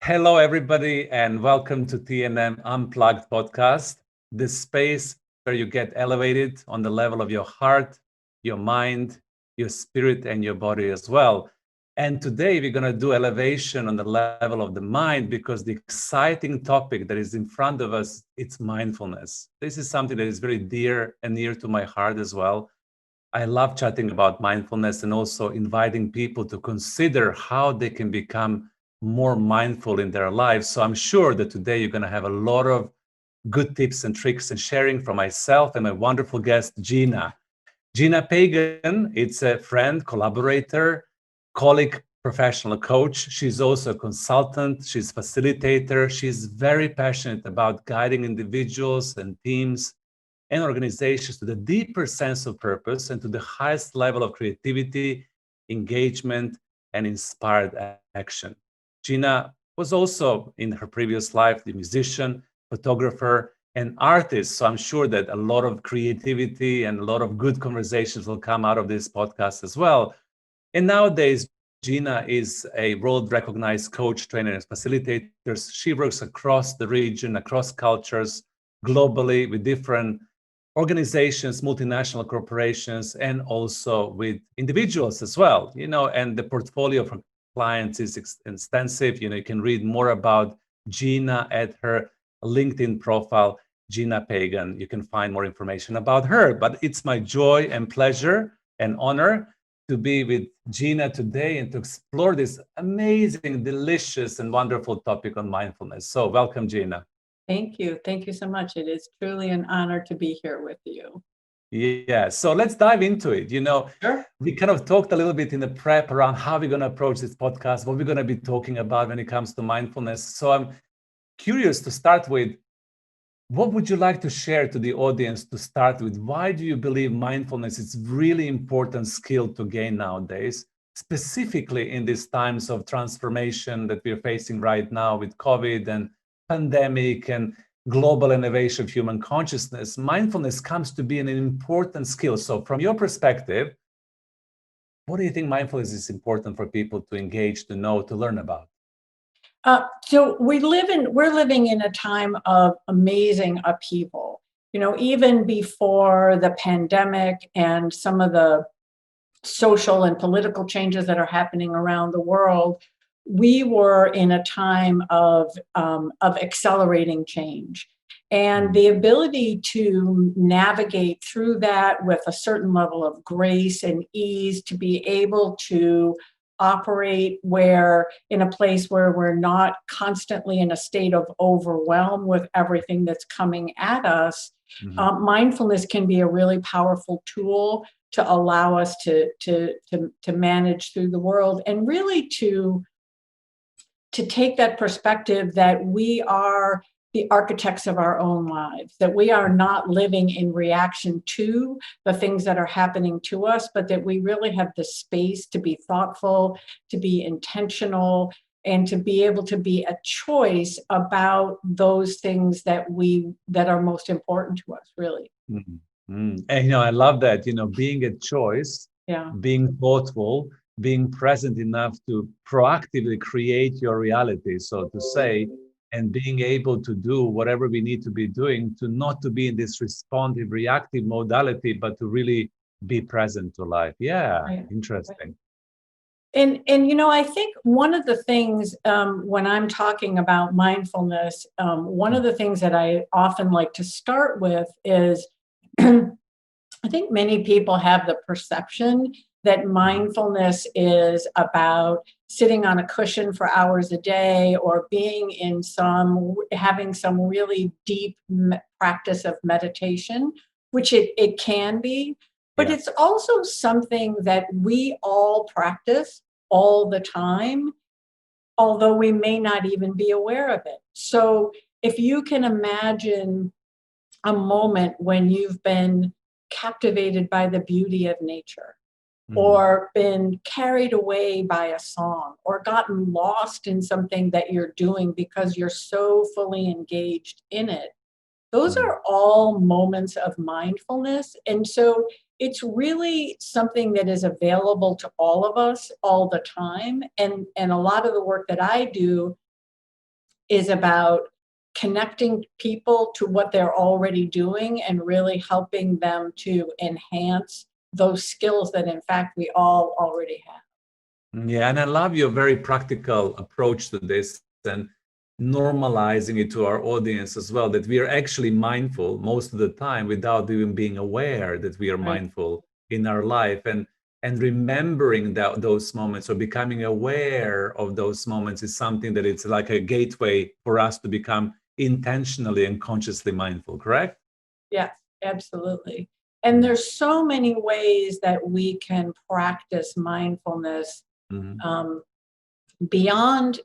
Hello, everybody, and welcome to TNM Unplugged podcast, the space where you get elevated on the level of your heart, your mind, your spirit, and your body as well. And today we're going to do elevation on the level of the mind because the exciting topic that is in front of us, it's mindfulness. This is something that is very dear and near to my heart as well. I love chatting about mindfulness and also inviting people to consider how they can become more mindful in their lives. So I'm sure that today you're going to have a lot of good tips and tricks and sharing from myself and my wonderful guest, Gina. Gina Paigen, it's a friend, collaborator, colleague, professional coach. She's also a consultant. She's facilitator. She's very passionate about guiding individuals and teams and organizations to the deeper sense of purpose and to the highest level of creativity, engagement, and inspired action. Gina was also in her previous life the musician, photographer, and artist. So I'm sure that a lot of creativity and a lot of good conversations will come out of this podcast as well. And nowadays, Gina is a world recognized coach, trainer, and facilitator. She works across the region, across cultures, globally with different organizations, multinational corporations, and also with individuals as well. And the portfolio for clients is extensive. You can read more about Gina at her LinkedIn profile, Gina Paigen. You can find more information about her. But it's my joy and pleasure and honor to be with Gina today and to explore this amazing, delicious, and wonderful topic on mindfulness. So welcome, Gina. Thank you. Thank you so much. It is truly an honor to be here with you. Yeah, so let's dive into it. Sure. We kind of talked a little bit in the prep around how we're going to approach this podcast, what we're going to be talking about when it comes to mindfulness. So I'm curious to start with, what would you like to share to the audience to start with? Why do you believe mindfulness is really important skill to gain nowadays, specifically in these times of transformation that we're facing right now with COVID and pandemic and global innovation of human consciousness? Mindfulness comes to be an important skill. So from your perspective, what do you think mindfulness is important for people to engage, to know, to learn about? So we're living in a time of amazing upheaval. Even before the pandemic and some of the social and political changes that are happening around the world, we were in a time of accelerating change. And the ability to navigate through that with a certain level of grace and ease, to be able to operate in a place where we're not constantly in a state of overwhelm with everything that's coming at us. Mindfulness can be a really powerful tool to allow us to manage through the world, and really to take that perspective that we are the architects of our own lives, that we are not living in reaction to the things that are happening to us, but that we really have the space to be thoughtful, to be intentional, and to be able to be a choice about those things that are most important to us, really. And I love that, being a choice, being thoughtful, being present enough to proactively create your reality, so to say, and being able to do whatever we need to be doing, to not to be in this responsive, reactive modality, but to really be present to life. Yeah, right. Interesting. And I think one of the things when I'm talking about mindfulness, one of the things that I often like to start with is I think many people have the perception that mindfulness is about sitting on a cushion for hours a day, or having some really deep practice of meditation, which it can be, but it's also something that we all practice all the time, although we may not even be aware of it. So if you can imagine a moment when you've been captivated by the beauty of nature, or been carried away by a song, or gotten lost in something that you're doing because you're so fully engaged in it. Those are all moments of mindfulness. And so it's really something that is available to all of us all the time. And a lot of the work that I do is about connecting people to what they're already doing and really helping them to enhance those skills that in fact we all already have. Yeah, and I love your very practical approach to this and normalizing it to our audience as well, that we are actually mindful most of the time without even being aware that we are Right. mindful in our life, and remembering that those moments or becoming aware of those moments is something that it's like a gateway for us to become intentionally and consciously mindful, correct? Yes, absolutely. And there's so many ways that we can practice mindfulness Mhm. um, beyond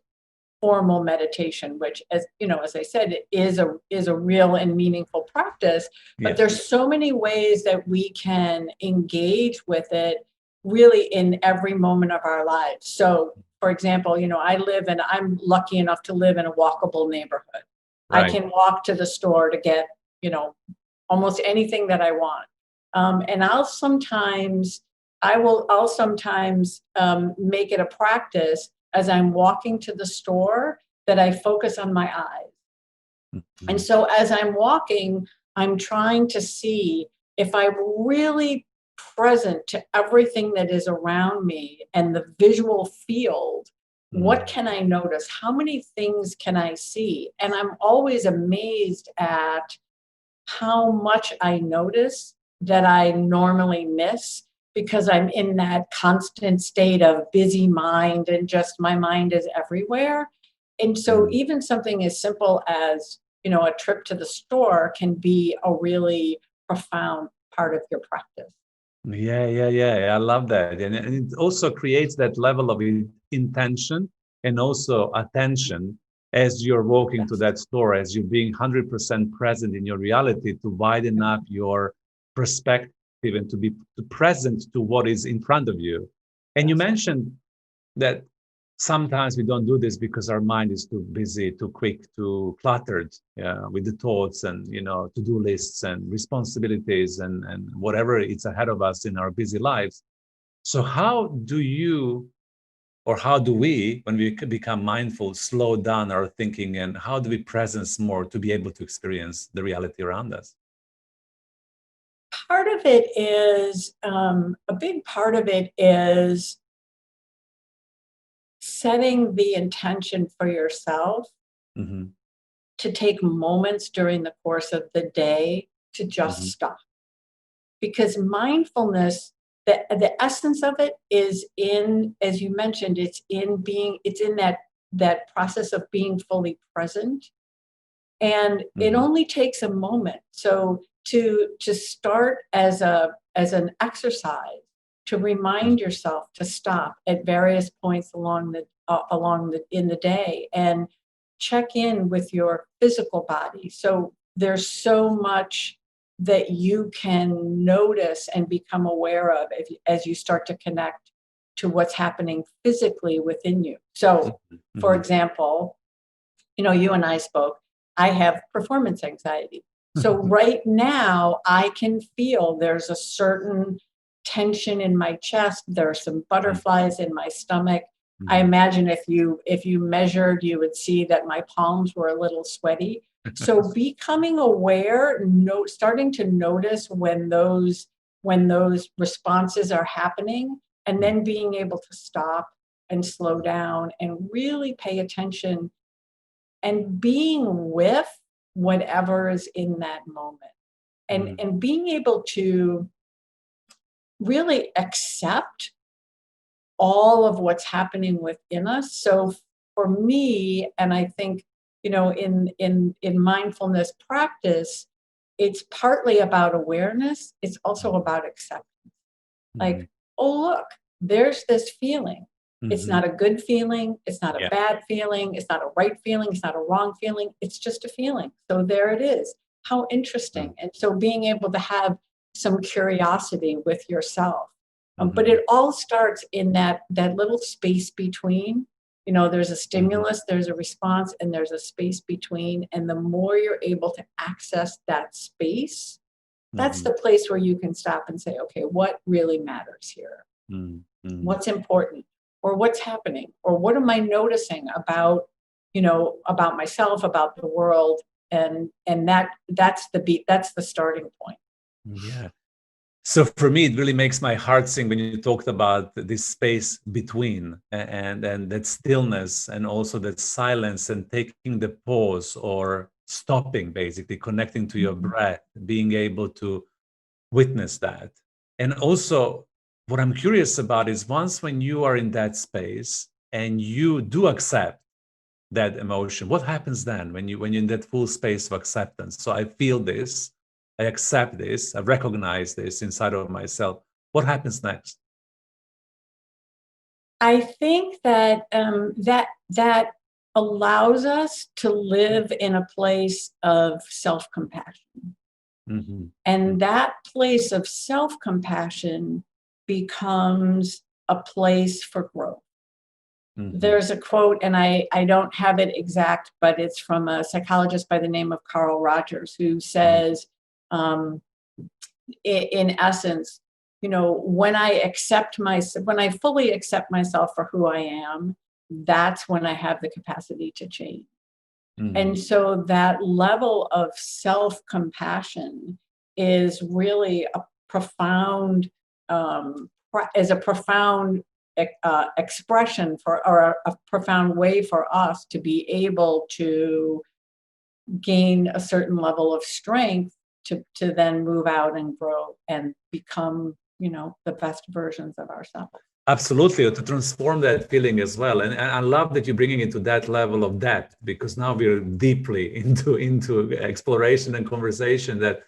formal meditation, which, as you know, as I said, it is a real and meaningful practice. But Yes. there's so many ways that we can engage with it really in every moment of our lives. So, for example, you know, I'm lucky enough to live in a walkable neighborhood. I Right. can walk to the store to get, you know, almost anything that I want. And I'll sometimes make it a practice as I'm walking to the store that I focus on my eyes. And Mhm. so as I'm walking, I'm trying to see if I'm really present to everything that is around me and the visual field. What Mhm. can I notice? How many things can I see? And I'm always amazed at how much I notice that I normally miss because I'm in that constant state of busy mind and just my mind is everywhere. And so Mhm. even something as simple as, you know, a trip to the store can be a really profound part of your practice. Yeah. I love that. And it also creates that level of intention and also attention as you're walking to Yes. that store, as you're being 100% present in your reality to widen up your perspective and to be present to what is in front of you. And you Yes. mentioned that sometimes we don't do this because our mind is too busy, too quick, too cluttered with the thoughts and to-do lists and responsibilities and whatever it's ahead of us in our busy lives. So how do you, or how do we, when we become mindful, slow down our thinking, and how do we presence more to be able to experience the reality around us? Part of it is, a big part of it is setting the intention for yourself Hmm. to take moments during the course of the day to just Hmm. stop. Because mindfulness, the essence of it is in, as you mentioned, it's in that process of being fully present. And it Hmm. only takes a moment. So to start as an exercise, to remind yourself to stop at various points along the in the day and check in with your physical body. So there's so much that you can notice and become aware of as you start to connect to what's happening physically within you. So, for Hmm. example, you know, you and I spoke, I have performance anxiety. So right now I can feel there's a certain tension in my chest. There are some butterflies in my stomach. I Hmm. imagine if you measured, you would see that my palms were a little sweaty. So becoming aware, starting to notice when those responses are happening, and then being able to stop and slow down and really pay attention and being with whatever is in that moment Hmm. and being able to really accept all of what's happening within us. So for me, and I think, you know, in mindfulness practice, it's partly about awareness, it's also about acceptance. Hmm. Like, oh, look, there's this feeling. It's Hmm. not a good feeling. It's not a Yeah. bad feeling. It's not a right feeling. It's not a wrong feeling. It's just a feeling. So there it is. How interesting. And so being able to have some curiosity with yourself. But Hmm. it all starts in that little space between. You know, there's a Hmm. stimulus, there's a response, and there's a space between. And the more you're able to access that space, That's Mm-hmm. the place where you can stop and say, okay, what really matters here? Mm-hmm. What's important, or what's happening, or what am I noticing about, about myself, about the world? And that's the starting point. Yeah. So for me, it really makes my heart sing when you talked about this space between and that stillness and also that silence and taking the pause or stopping, basically connecting to your Mhm. breath, being able to witness that. And also, what I'm curious about is once when you are in that space and you do accept that emotion, what happens then when you're in that full space of acceptance? So I feel this, I accept this, I recognize this inside of myself. What happens next? I think that that allows us to live in a place of self-compassion. Mm-hmm. And that place of self-compassion becomes a place for growth. Mm-hmm. There's a quote, and I don't have it exact, but it's from a psychologist by the name of Carl Rogers, who says, um, in essence, when I fully accept myself for who I am, that's when I have the capacity to change. Mm-hmm. And so that level of self-compassion is really a profound, expression for, or a profound way for us to be able to gain a certain level of strength to then move out and grow and become, the best versions of ourselves. Absolutely, to transform that feeling as well. And I love that you're bringing it to that level of depth, because now we're deeply into exploration and conversation, that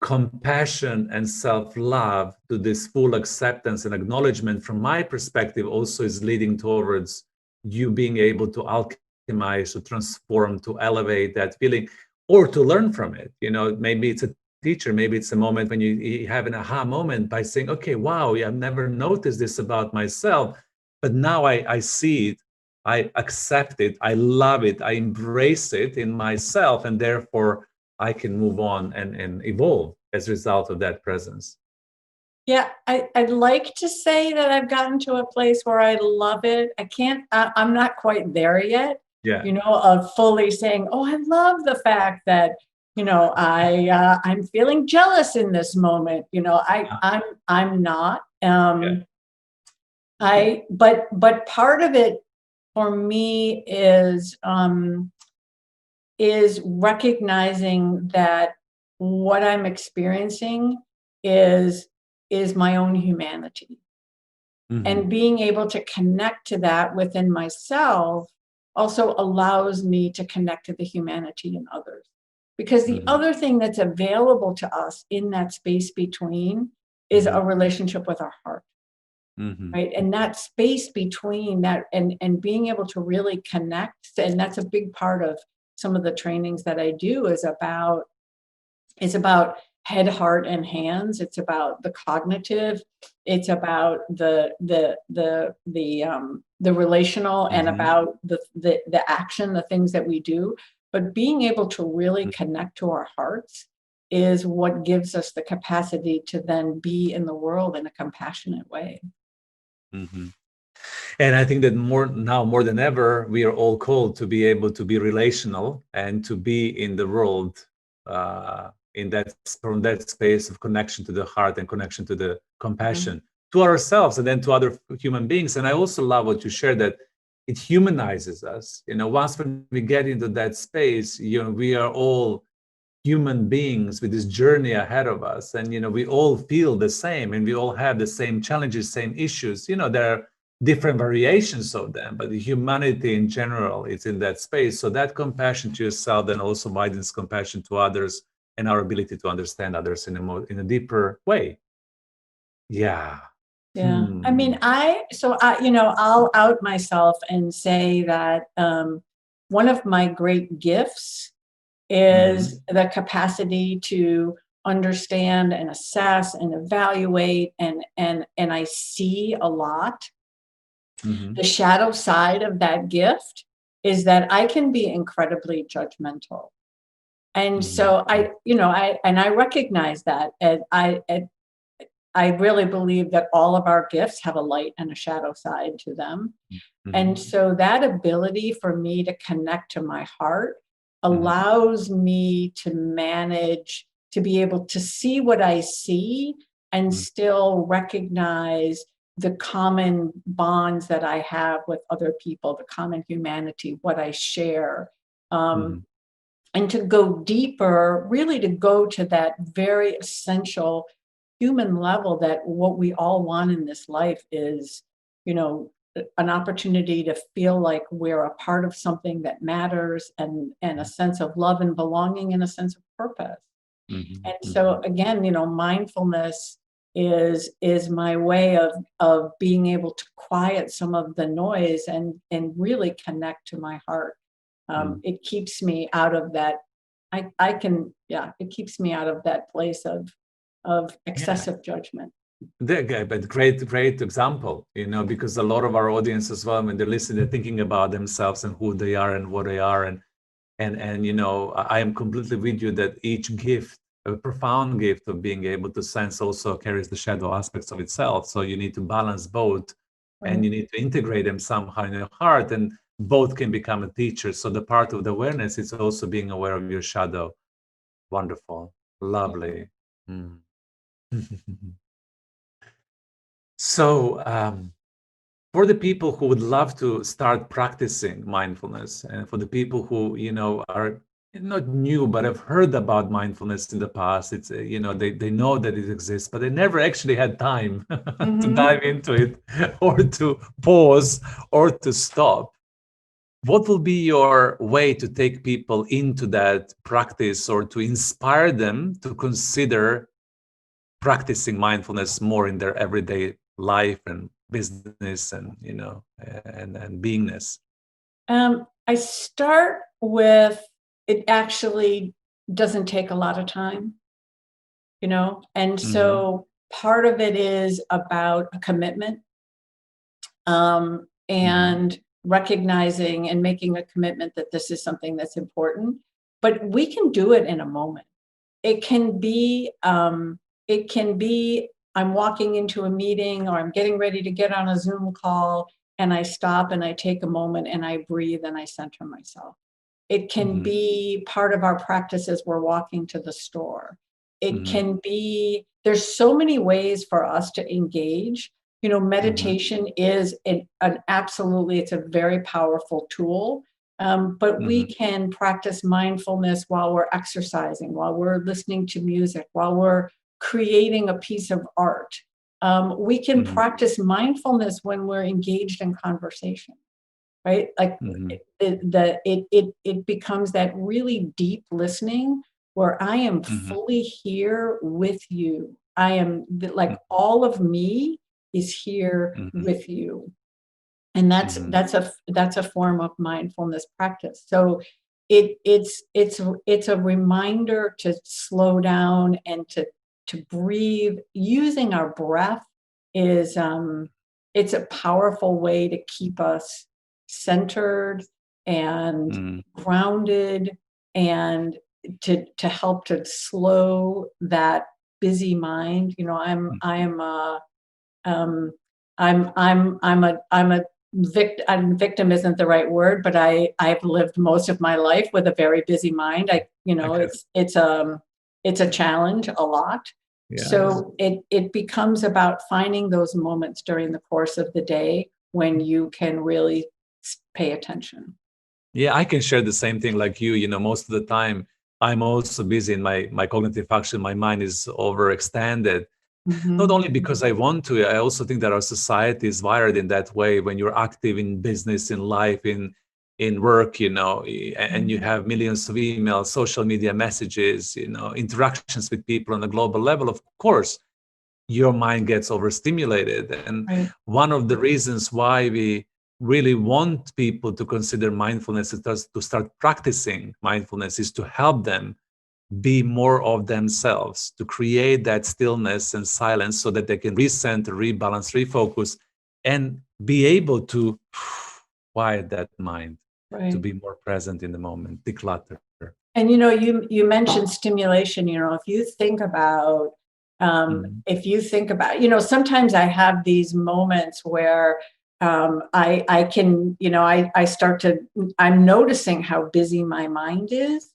compassion and self-love to this full acceptance and acknowledgement, from my perspective, also is leading towards you being able to alchemize, to transform, to elevate that feeling, or to learn from it. Maybe it's a teacher, maybe it's a moment when you have an aha moment by saying, okay, wow, I've never noticed this about myself, but now I see it, I accept it, I love it, I embrace it in myself, and therefore I can move on and evolve as a result of that presence. Yeah, I'd like to say that I've gotten to a place where I love it. I can't, I'm not quite there yet, Yeah. of fully saying, oh, I love the fact that, I'm feeling jealous in this moment. I'm not. Yeah. But part of it for me is recognizing that what I'm experiencing is my own humanity, Mm-hmm. and being able to connect to that within myself also allows me to connect to the humanity in others, because the Mm-hmm. other thing that's available to us in that space between is Mm-hmm. a relationship with our heart. Mm-hmm. Right, and that space between that, and being able to really connect, and that's a big part of some of the trainings that I do, is about head, heart, and hands. It's about the cognitive, it's about the relational, and Mm-hmm. about the action, the things that we do. But being able to really connect to our hearts is what gives us the capacity to then be in the world in a compassionate way. Mm-hmm. And I think that more than ever, we are all called to be able to be relational and to be in the world, in that, from that space of connection to the heart and connection to the Mhm. compassion to ourselves and then to other human beings. And I also love what you shared, that it humanizes us. Once when we get into that space, we are all human beings with this journey ahead of us, and we all feel the same, and we all have the same challenges, same issues. There are different variations of them, but the humanity in general is in that space. So that compassion to yourself then also widens compassion to others, and our ability to understand others in a deeper way. Yeah. Yeah. I Hmm. mean, I'll out myself and say that one of my great gifts Hmm. is the capacity to understand and assess and evaluate, and I see a lot. Hmm. The shadow side of that gift is that I can be incredibly judgmental. And Mm-hmm. so I recognize that, and I really believe that all of our gifts have a light and a shadow side to them. And Mm-hmm. so that ability for me to connect to my heart Mm-hmm. allows me to manage, to be able to see what I see and still recognize the common bonds that I have with other people, the common humanity, what I share. Mm-hmm. And to go deeper, really to go to that very essential human level, that what we all want in this life is, an opportunity to feel like we're a part of something that matters, and a sense of love and belonging, and a sense of purpose. Mm-hmm. And Mm-hmm. so again, mindfulness is my way of being able to quiet some of the noise and really connect to my heart. It keeps me out of that. It keeps me out of that place of Yeah. excessive judgment. But great example, because a lot of our audience as well, when they're listening, they're thinking about themselves and who they are and what they are. And I am completely with you that each gift, a profound gift of being able to sense, also carries the shadow aspects of itself. So you need to balance both, and Right. you need to integrate them somehow in your heart, and both can become a teacher. So the part of the awareness is also being aware of your shadow. Wonderful, lovely. Mm. So for the people who would love to start practicing mindfulness, and for the people who are not new but have heard about mindfulness in the past, it's they know that it exists, but they never actually had time to Mhm. dive into it, or to pause, or to stop. What will be your way to take people into that practice, or to inspire them to consider practicing mindfulness more in their everyday life and business, and and beingness? I start with, it actually doesn't take a lot of time, and Mm-hmm. so part of it is about a commitment, Mm-hmm. and recognizing and making a commitment that this is something that's important. But we can do it in a moment. It can be, I'm walking into a meeting, or I'm getting ready to get on a Zoom call, and I stop and I take a moment and I breathe and I center myself. It can Mm-hmm. be part of our practice as we're walking to the store. It Mm-hmm. can be, there's so many ways for us to engage. Mm-hmm. Meditation is an absolutely, it's a very powerful tool. But we Mm-hmm. can practice mindfulness while we're exercising, while we're listening to music, while we're creating a piece of art. We can Mm-hmm. practice mindfulness when we're engaged in conversation, right? Like Mm-hmm. it becomes that really deep listening where I am Mm-hmm. fully here with you. I am like, all of me is here Mm-hmm. with you. And that's Mm-hmm. that's a form of mindfulness practice. So it's a reminder to slow down and to breathe. Using our breath is, it's a powerful way to keep us centered and Mm-hmm. grounded, and to help to slow that busy mind. I am a um, I'm a victim isn't the right word, but I've lived most of my life with a very busy mind. Okay. It's a challenge a lot. Yes. So it becomes about finding those moments during the course of the day when you can really pay attention. Yeah, I can share the same thing like you. Most of the time I'm also busy in my cognitive function. My mind is overextended. Not Mhm. only because I want to, I also think that our society is wired in that way. When you're active in business, in life, in work, and you have millions of emails, social media messages, interactions with people on a global level, of course, your mind gets overstimulated. And Right. one of the reasons why we really want people to consider mindfulness, to start practicing mindfulness, is to help them be more of themselves, to create that stillness and silence so that they can recenter, rebalance, refocus, and be able to quiet that mind, to Right. be more present in the moment, declutter. And you mentioned stimulation. If you think about sometimes I have these moments where I can, I'm noticing how busy my mind is.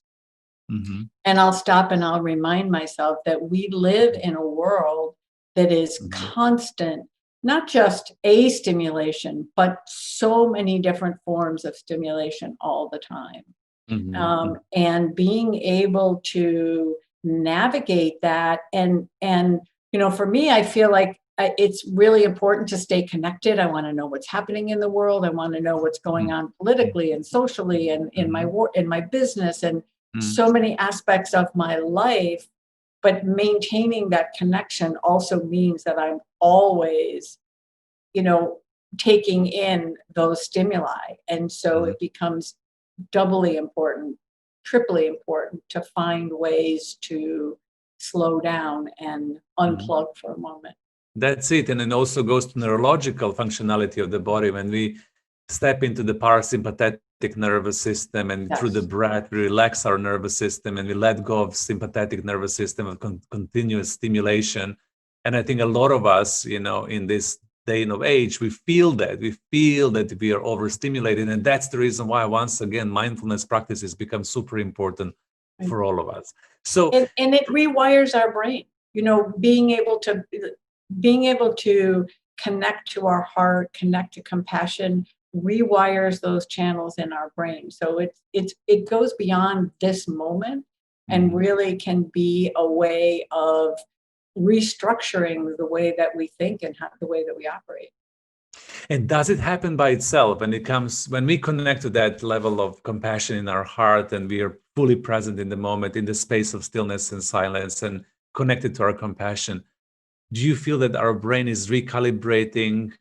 Mm-hmm. And I'll stop and I'll remind myself that we live in a world that is Mm-hmm. constant, not just a stimulation, but so many different forms of stimulation all the time. Mm-hmm. And being able to navigate that, and for me, I feel like it's really important to stay connected. I want to know what's happening in the world. I want to know what's going on politically and socially and in my work, in my business, and so many aspects of my life. But maintaining that connection also means that I'm always, taking in those stimuli. And so Mm-hmm. it becomes doubly important, triply important to find ways to slow down and Mm-hmm. unplug for a moment. That's it. And it also goes to neurological functionality of the body. When we step into the parasympathetic nervous system and through the Yes. breath, we relax our nervous system and we let go of sympathetic nervous system of continuous stimulation. And I think a lot of us, in this day and of age, we feel that we are overstimulated. And that's the reason why, once again, mindfulness practices become super important Right. for all of us. So, and it rewires our brain, being able to connect to our heart, connect to compassion, rewires those channels in our brain. So it goes beyond this moment and really can be a way of restructuring the way that we think and the way that we operate. and does it happen by itself when we connect to that level of compassion in our heart and we are fully present in the moment, in the space of stillness and silence and connected to our compassion? Do you feel that our brain is recalibrating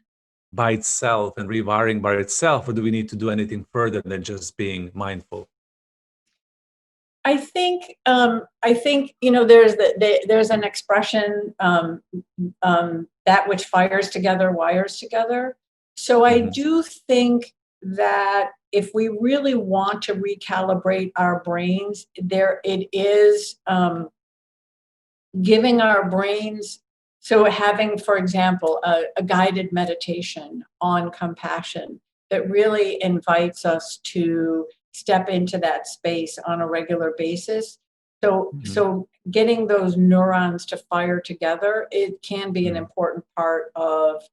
by itself and rewiring by itself, or do we need to do anything further than just being mindful? I think there's an expression, that which fires together wires together. So I Mhm. do think that if we really want to recalibrate our brains, there it is, giving our brains, so having, for example, a guided meditation on compassion that really invites us to step into that space on a regular basis. So Mhm. so getting those neurons to fire together, it can be an Mhm. important part of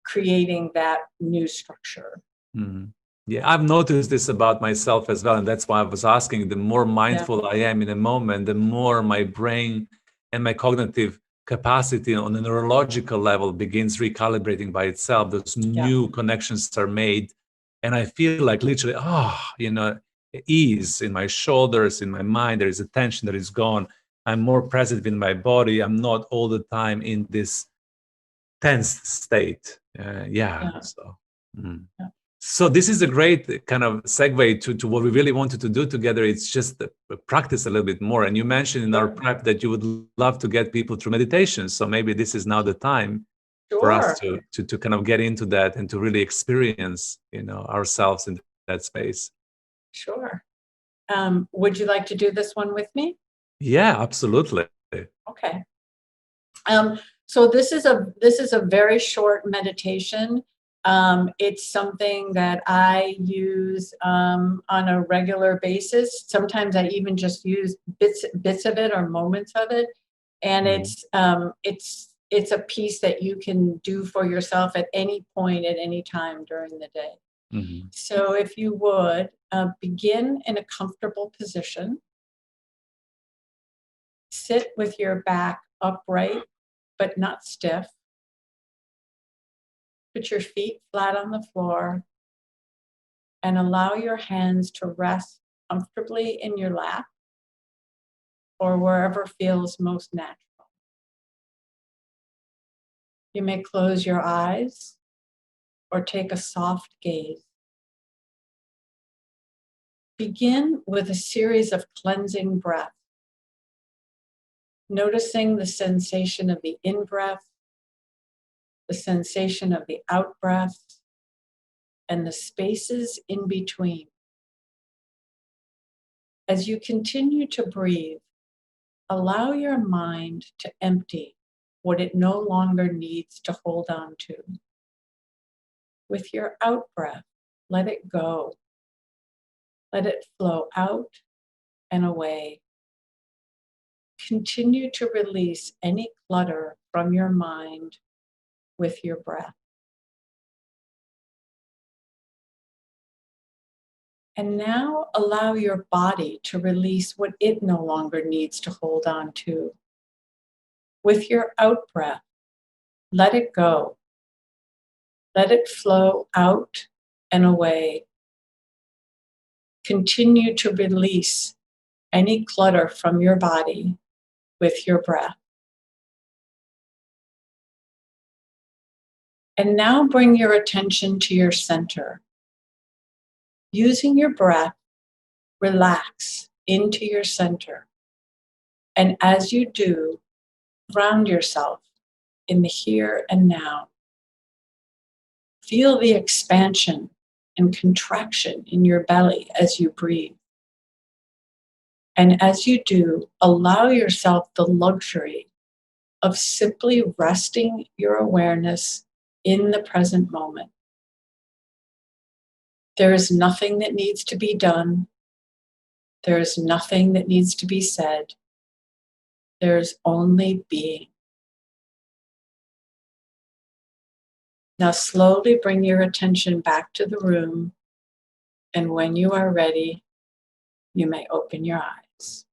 creating that new structure. Mhm. Yeah, I've noticed this about myself as well. And that's why I was asking, the more Yeah, mindful I am in a moment, the more my brain and my cognitive capacity on a neurological level begins recalibrating by itself. Those yeah, new connections are made. And I feel like literally, ease in my shoulders, in my mind. There is a tension that is gone. I'm more present in my body. I'm not all the time in this tense state. Yeah. yeah, So. Mm. yeah. So this is a great kind of segue to what we really wanted to do together. It's just practice a little bit more. And you mentioned in our Sure, prep that you would love to get people through meditation. So maybe this is now the time for us sure, to kind of get into that and to really experience, ourselves in that space. sure. Would you like to do this one with me? Yeah, absolutely. Okay. Um, so this is a very short meditation. It's something that I use on a regular basis. Sometimes I even just use bits of it or moments of it, and Mhm. it's a piece that you can do for yourself at any point at any time during the day. Mhm. So if you would begin in a comfortable position, sit with your back upright but not stiff. Put your feet flat on the floor and allow your hands to rest comfortably in your lap or wherever feels most natural. You may close your eyes or take a soft gaze. Begin with a series of cleansing breaths, noticing the sensation of the in-breath, the sensation of the out-breath, and the spaces in between. As you continue to breathe, allow your mind to empty what it no longer needs to hold on to. With your out breath, let it go. Let it flow out and away. Continue to release any clutter from your mind with your breath. And now allow your body to release what it no longer needs to hold on to. With your out breath, let it go. Let it flow out and away. Continue to release any clutter from your body with your breath. And now bring your attention to your center. Using your breath, relax into your center. And as you do, ground yourself in the here and now. Feel the expansion and contraction in your belly as you breathe. And as you do, allow yourself the luxury of simply resting your awareness in the present moment. There is nothing that needs to be done. There is nothing that needs to be said. There is only being. Now slowly bring your attention back to the room, and when you are ready, you may open your eyes.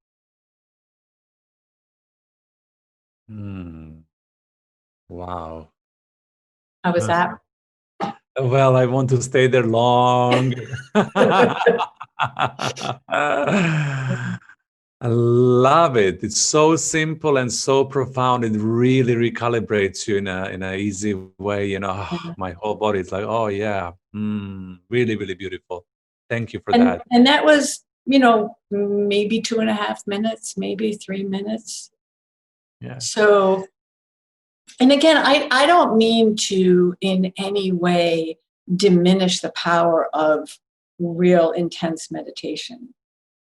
Wow. How was that? Well, I want to stay there long. I love it. It's so simple and so profound. It really recalibrates you in a easy way. My whole body is like, oh yeah, really, really beautiful. Thank you for that. And that was, maybe 2.5 minutes, maybe 3 minutes. Yeah. So, and again, I don't mean to in any way diminish the power of real intense meditation.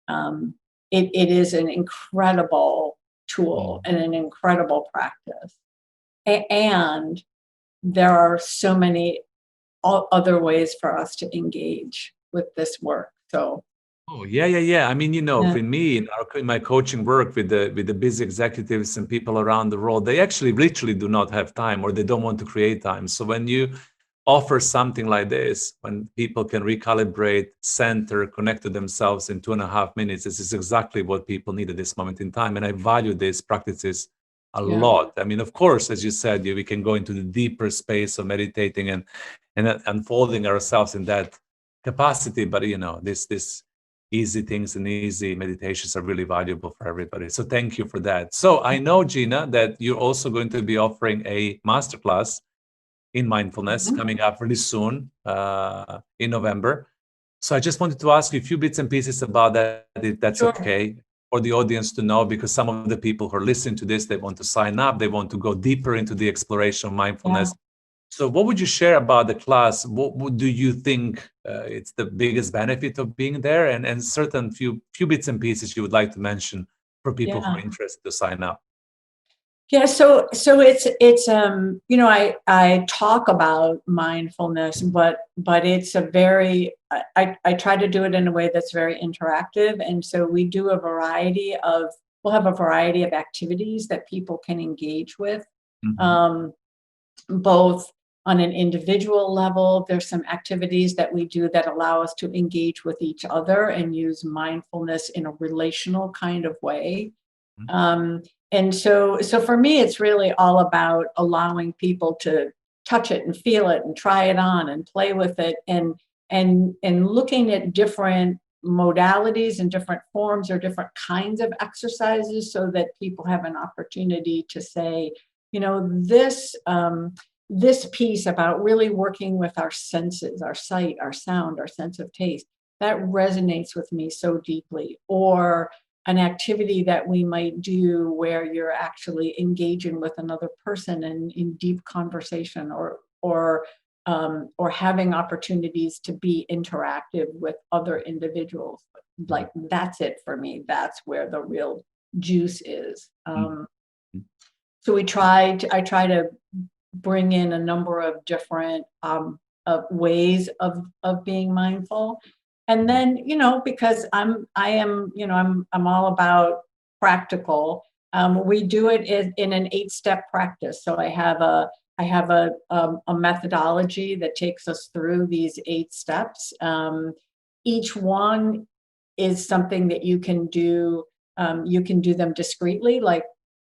It is an incredible tool and an incredible practice. And there are so many other ways for us to engage with this work. So. Oh yeah. I mean, for me in my coaching work with the busy executives and people around the world, they actually literally do not have time, or they don't want to create time. So when you offer something like this, when people can recalibrate, center, connect to themselves in 2.5 minutes, this is exactly what people need at this moment in time. And I value these practices a lot. I mean, of course, as you said, we can go into the deeper space of meditating and unfolding ourselves in that capacity. But this easy things and easy meditations are really valuable for everybody. So thank you for that. So I know, Gina, that you're also going to be offering a masterclass in mindfulness coming up really soon in November. So I just wanted to ask you a few bits and pieces about that, if that's okay for the audience to know, because some of the people who are listening to this, they want to sign up, they want to go deeper into the exploration of mindfulness. So what would you share about the class? What do you think it's the biggest benefit of being there, and certain few bits and pieces you would like to mention for people who are interested to sign up? Yeah, so it's I talk about mindfulness, but it's a very I try to do it in a way that's very interactive, and so we'll have a variety of activities that people can engage with, both on an individual level. There's some activities that we do that allow us to engage with each other and use mindfulness in a relational kind of way. And so for me, it's really all about allowing people to touch it and feel it and try it on and play with it, and looking at different modalities and different forms or different kinds of exercises, so that people have an opportunity to say, this piece about really working with our senses, our sight, our sound, our sense of taste, that resonates with me so deeply. Or an activity that we might do where you're actually engaging with another person in deep conversation, or having opportunities to be interactive with other individuals. like, that's it for me. That's where the real juice is. Mhm. So I try to bring in a number of different ways of being mindful. And then, because I'm all about practical. We do it in an 8-step practice. So I have a methodology that takes us through these 8 steps. Each one is something that you can do. You can do them discreetly, like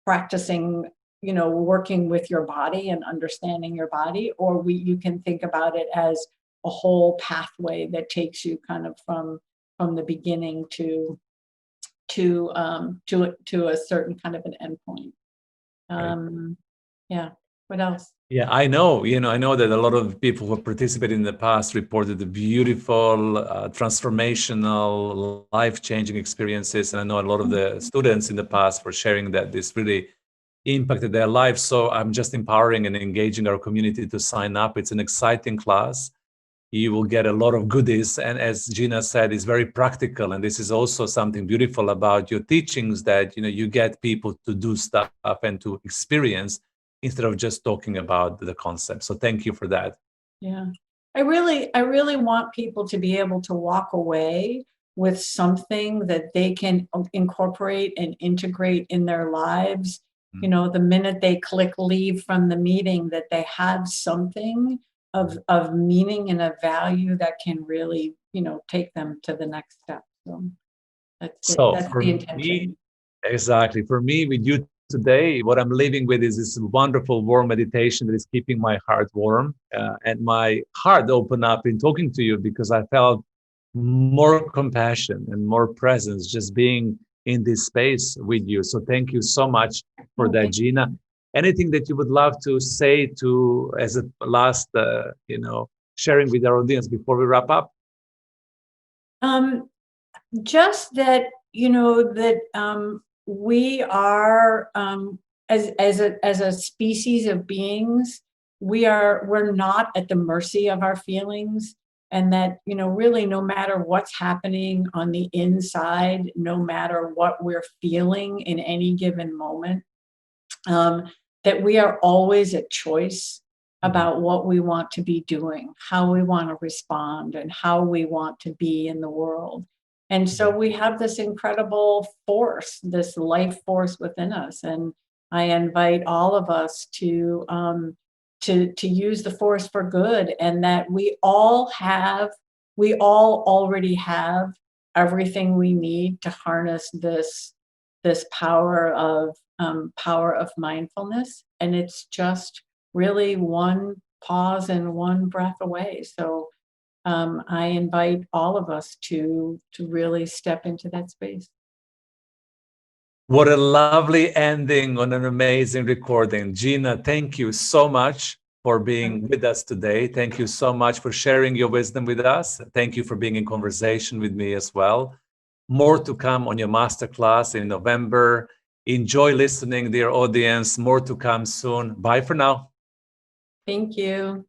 practicing, working with your body and understanding your body, or you can think about it as a whole pathway that takes you kind of from the beginning to a certain kind of an endpoint. Right. Yeah. What else? Yeah, I know that a lot of people who participated in the past reported the beautiful, transformational, life-changing experiences. And I know a lot of the students in the past were sharing that this really impacted their lives. So I'm just empowering and engaging our community to sign up. It's an exciting class. You will get a lot of goodies. And as Gina said, it's very practical. And this is also something beautiful about your teachings, that you get people to do stuff and to experience instead of just talking about the concept. So thank you for that. Yeah. I really want people to be able to walk away with something that they can incorporate and integrate in their lives. Mm. The minute they click leave from the meeting, that they have something of meaning and of value that can really, take them to the next step. So So that's for the me, intention. exactly, for me, with you today, what I'm living with is this wonderful warm meditation that is keeping my heart warm, and my heart open up in talking to you, because I felt more compassion and more presence just being in this space with you. So thank you so much for Oh, that, thank Gina. Anything that you would love to say to as a last, sharing with our audience before we wrap up? you. Just that, that we are, as a species of beings, we're not at the mercy of our feelings. And that, really, no matter what's happening on the inside, no matter what we're feeling in any given moment, um, that we are always at choice Mhm. about what we want to be doing, how we want to respond, and how we want to be in the world. And so Mhm. we have this incredible force, this life force within us. And I invite all of us to use the force for good, and that we all already have everything we need to harness this power of mindfulness. And it's just really one pause and one breath away. So I invite all of us to really step into that space. What a lovely ending on an amazing recording. Gina, thank you so much for being with us today. Thank you so much for sharing your wisdom with us. Thank you for being in conversation with me as well. More to come on your masterclass in November. Enjoy listening, dear audience. More to come soon. Bye for now. Thank you.